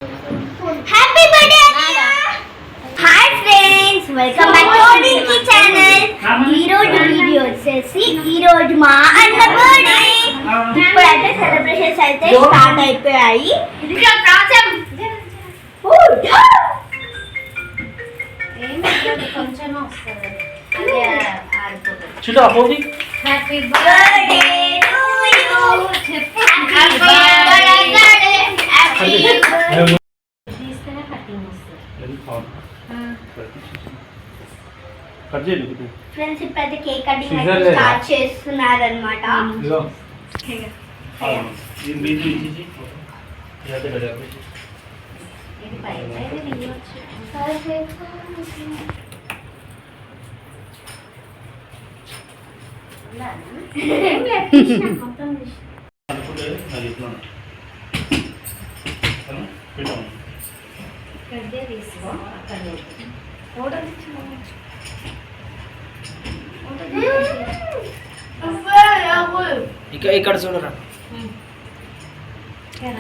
Happy birthday hi friends, welcome back to డింకీ channel. ఈ రోజు video వచ్చేసి ఈ రోజు మా అన్న బర్త్డే. ఇప్పుడైతే సెలబ్రేషన్స్ అయితే స్టార్ట్ అయిపోయాయి. కొంచెం వస్తుంది. Happy birthday to you. Happy birthday. Friends ఇప్పుడైతే కేక్ కటింగ్ స్టార్ట్ చేస్తున్నారు అనమాట. ఇక్కడ చూడరా,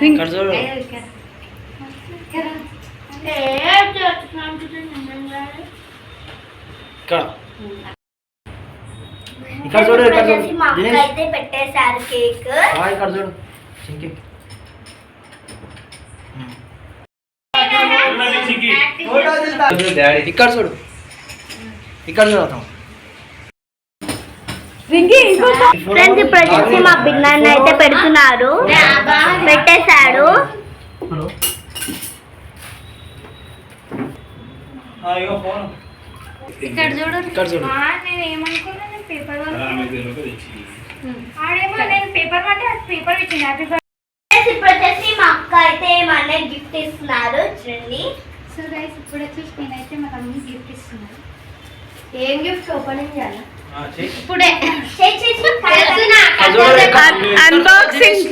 ఇక్కడ చూడు. ఇక్కడ చూడు, ఇక్కడ చూడు. మా అక్క అయితే పెట్టేశారు కేక్. ఇక్కడ చూడు. ఇక్కడ చూడు, ఇక్కడ చూడతాం. ఫ్రెండ్స్ ఇప్పుడు వచ్చేసి మా పిన్నాన్ని అయితే పెడుతున్నారు, పెట్టేశాడు. ఇక్కడ చూడు, ఇక్కడ చూడు. నేను ఏమనుకున్నా, నేను పేపర్ ఆడేమో నేను పేపర్ అంటే పేపర్ ఇచ్చింది. Happy birthday. ఇప్పుడు వచ్చేసి మా అక్క అయితే మా అన్నయ్య గిఫ్ట్ ఇస్తున్నారు, చూడండి. సో గైస్ ఇప్పుడు వచ్చేసి నేనైతే మా తమ్ముడికి గిఫ్ట్ ఇస్తున్నాను. ఏం గిఫ్ట్ ఓపెనింగ్ చేయాలి ఇప్పుడే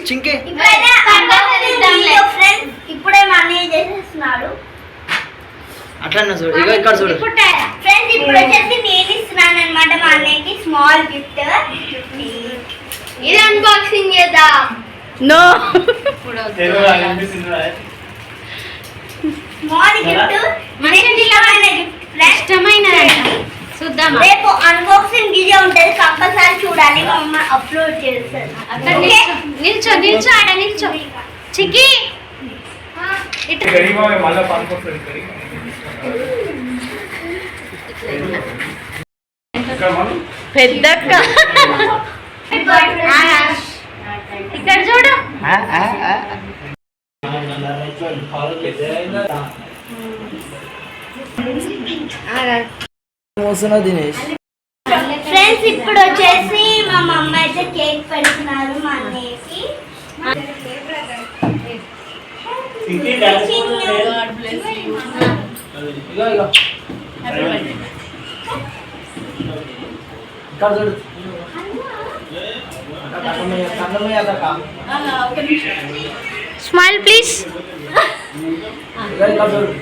చింకే ఇప్పుడే మా అన్నయ్య చేసేస్తున్నాడు. అట్లా చూడు, ఇగో ఇక్కడ చూడు. ఫ్రెండ్స్ ఇప్పుడు వచ్చేసి నేను ఇస్తున్నాను అనమాట మా అన్నయ్యకి స్మాల్ గిఫ్ట్. ఇది అన్బాక్సింగ్ చేద్దాం. నో స్మాల్ గిఫ్ట్, ఇష్టమైన చూద్దాం. రేపు అన్బాక్సింగ్ వీడియో ఉంటుంది, కంపల్సరీ చూడాలి. మా అమ్మ అప్లోడ్ చేస్తారు. నిల్చో నిల్చో ఆడ నిల్చో. చికి పెద్దక్క ఇక్కడ చూడు. దినేష్. ఫ్రెండ్స్ ఇప్పుడు వచ్చేసి మా మమ్మ అయితే కేక్ పెడుతున్నారు మా అన్నయ్యకి. Smile please.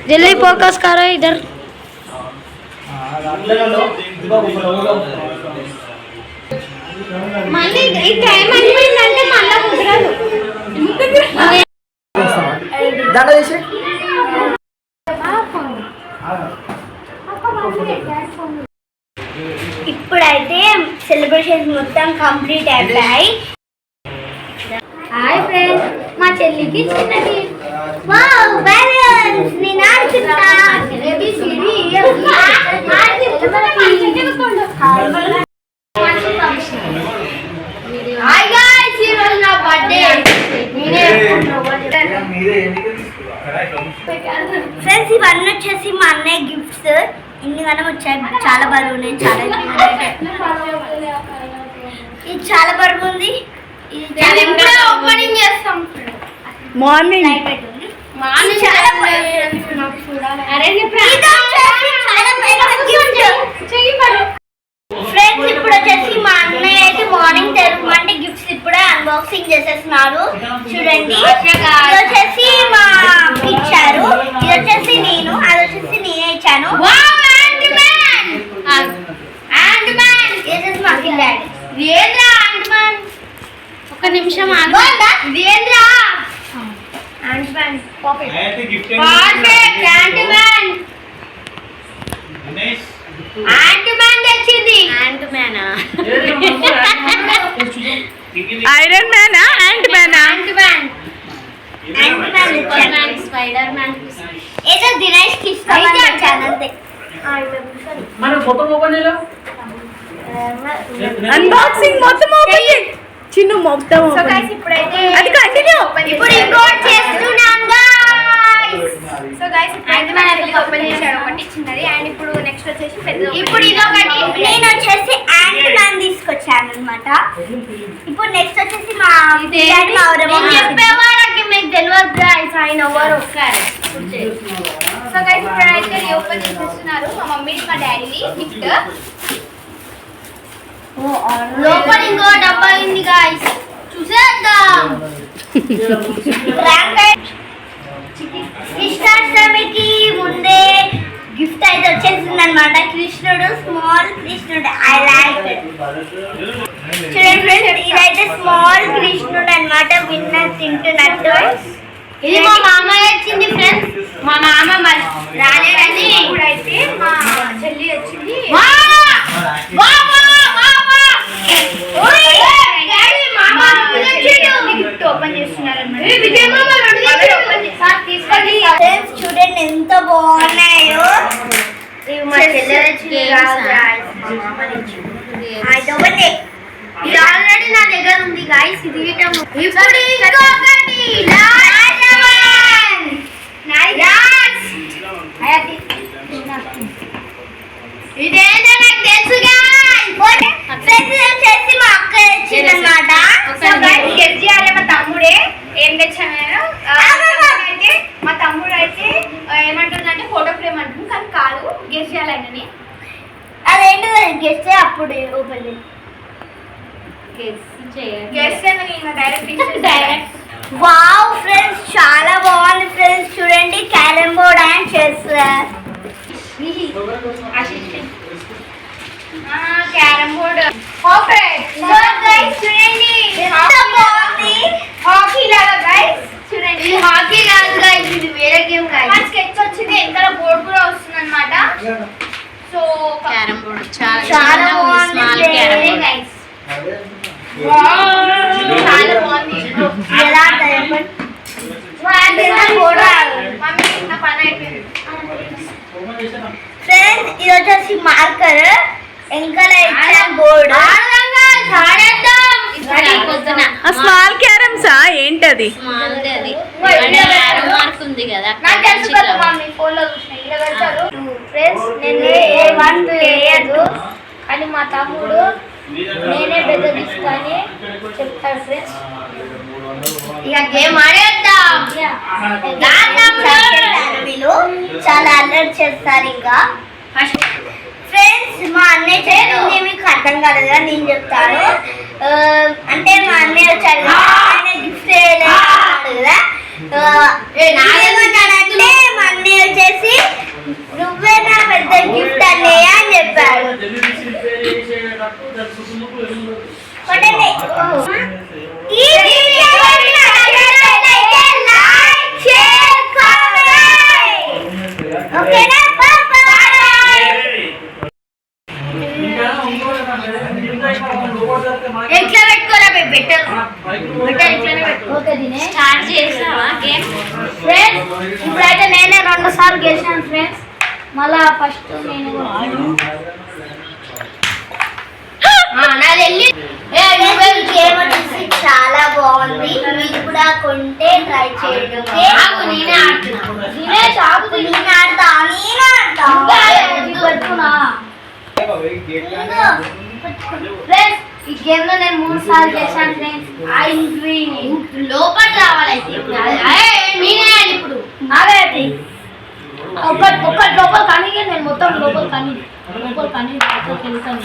जल्दी फोकस करो इधर. మళ్ళీ ఈ టైం అయిపోయిందంటే మళ్ళీ కుదరదు. దండ చేసి ఇప్పుడైతే సెలబ్రేషన్స్ మొత్తం కంప్లీట్ అయిపోయాయి. హాయ్ ఫ్రెండ్స్, మా చెల్లికి చిన్నది. వావ్ బ్యాలెన్స్ నేను ఆడుతున్నా. హాయ్ గైస్, ఈ రోజు నా బర్త్డే. ఫ్రెండ్స్ ఇవన్నీ వచ్చేసి మా అన్నయ్య గిఫ్ట్స్. ఇన్నిగానే వచ్చాయి, చాలా బరువు ఉన్నాయి. ఇది చాలా బరువు ఉంది. ఇది ఓపెనింగ్ చేస్తాం. మార్నింగ్ ఫ్రెండ్స్ ఇప్పుడు వచ్చేసి మా అన్నయ్య అయితే మార్నింగ్ తెరవమంటే గిఫ్ట్స్ ఇప్పుడే అన్బాక్సింగ్ చేసేస్తున్నారు, చూడండి. ఇది వచ్చేసి మా ఇచ్చారు, ఇది వచ్చేసి నేను, అది వచ్చేసి నేనే ఇచ్చాను. ఒక నిమిషం ఆగు. తెచ్చింది ఐరన్ మ్యానా యాంట్ మ్యానా స్పైడర్ మ్యాన్ ఏదో దినేష్ కి ఇష్టమైన ఛానల్ మనం ఫోటో ఓపెన్ చేయలేం అన్బాక్సింగ్ మొత్తం ఓపెన్ చేయి చిన్న మొత్తం సో open గైస్ చేయి. ఇప్పుడైతే అది కంటిన్యూ ఇప్పుడు ఇంకోటి చేస్తున్నాం గైస్. సో గైస్ అయితే మన ఓపెన్ చేశాడు ఒకటి చిన్నది అండ్ ఇప్పుడు నెక్స్ట్ వచ్చేసి పెద్ద ఇప్పుడు ఇదొకటి నేను వచ్చేసి యాంట్ మ్యాన్ తీసుకొచ్చాను అన్నమాట. ఇప్పుడు నెక్స్ట్ వచ్చేసి మా డాడీ మా నేను చెప్పేవాళ్ళకి మీకు తెలియదు గైస్ ఆయన ఎవరు ఒక్కరే సో గైస్ ఇప్పుడైతే ఓపెన్ చేస్తున్నారు మా మమ్మీ మా డాడీని గిఫ్ట్. లోపల ఇంకో డబ్బా ఉంది గైస్ చూసేద్దాం కృష్ణాష్టమికి ముందే గిఫ్ట్ అయితే వచ్చేసింది అనమాట. కృష్ణుడు స్మాల్ కృష్ణుడు ఐ లైక్ చూడండి ఫ్రెండ్స్ ఇదైతే స్మాల్ కృష్ణుడు అన్నమాట. విన్న తింటున్నట్టు ఇది మా మామ వచ్చింది ఫ్రెండ్స్ మా మామ రాలేదని ఇప్పుడైతే మా చెల్లి వచ్చింది. గిఫ్ట్ ఓపెన్ చేస్తున్నారు ఫ్రెండ్స్ చూడండి ఎంత బాగున్నాయో. ఇవి మా చెల్లి వచ్చింది కాదు guys. అయితే ఒకటి ఇది ఆల్రెడీ నా దగ్గర ఉంది గైస్ ఇది ఇప్పుడు ఇంకొకటి ఇదేంటో నాకు తెలుసు వచ్చేసి మా అక్క వచ్చింది అనమాట. సో guys, గెస్ చేయాలి మా తమ్ముడే ఏం తెచ్చాను నేను. అయితే మా తమ్ముడు అయితే ఏమంటుందంటే ఫోటో ఫ్రేమ్ అంటుంది కానీ కాదు గెస్ చేయాలి ఆయనని. అదేంటి గెస్ చేయ అప్పుడు open guess direct. Wow friends చాలా బాగుంది ఫ్రెండ్స్ చూడండి carrom board and chess carrom board చూడండి ఎంత బాగుంది. హాకీ లాగా గైస్ చూడండి. ఇది హాకీ కాదు గైస్ ఇది వేరే గేమ్ గైస్ స్కెచ్ వచ్చింది వెనకాల బోర్డ్ కూడా వస్తుంది అనమాట. సో క్యారమ్ బోర్డ్ చాలా చాలా బాగుంది స్మాల్ క్యారమ్ బాగుంది బోర్డ్ గైస్. చాలా బాగుంది. ఎలా ఫ్రెండ్స్ ఇది వచ్చేసి మార్కర్ వెనకాల ఇచ్చిన బోర్డు. పొద్దున స్మాల్ క్యారమ్సా ఏంటది స్మాల్ అది యారో మార్క్ ఉంది కదా నాకు తెలుసు కదా మమ్మీ ఫోన్ లో చూసిన ఇలా పెడతారు. ఫ్రెండ్స్ నేను ఏ1 వేయదు కానీ మా తమ్ముడు నేనే పెద్ద తీసుకొని చెప్తాడు ఫ్రెండ్స్. ఇక గేమ్ ఆడేద్దాం వీళ్ళు చాలా అల్లరి చేస్తారు. ఇంకా ఫ్రెండ్స్ మా అన్నయ్య చెప్పింది మీకు అర్థం కాలేదు కదా నేను చెప్తాను. అంటే మా అన్నయ్య వచ్చాడు కదా, ఆయన గిఫ్ట్ కదా ఏమంటాడంటే మా అన్నయ్య వచ్చేసి నువ్వే నా పెద్ద గిఫ్ట్ అన్నయ్య అని చెప్పాడు. కొట్టండి. ఈ వీడియో నచ్చినట్లయితే లైక్ షేర్ కామెంట్. ఓకేనా బాయ్. ఎట్లా పెట్టుకోరా బెటర్ ఇట్లానే పెట్టుకోకే దినేష్. స్టార్ట్ చేసావా గేమ్ ఫ్రెండ్స్ ఇప్పుడైతే నేనే 2 సార్లు గెలిచాను ఫ్రెండ్స్. మళ్ళా ఫస్ట్ నేను నాది గేమ్ వచ్చేసి చాలా బాగుంది. మీరు కూడా కొంటే ట్రై చేయండి. నేనే ఆడుతున్నా దినేష్ ఆగు నేను ఆడతా పెట్టుకున్నా. ఫ్రెండ్స్ ఈ గేమ్ లో నేను 3 సార్లు గెలిచాను ఫ్రెండ్స్. I win. లోపల రావాలైతే నేనే ఇప్పుడు నాగైతే ఒక్కటి లోపల కానీ నేను మొత్తం లోపల కానీ లోపల కానీ వెళ్తాను.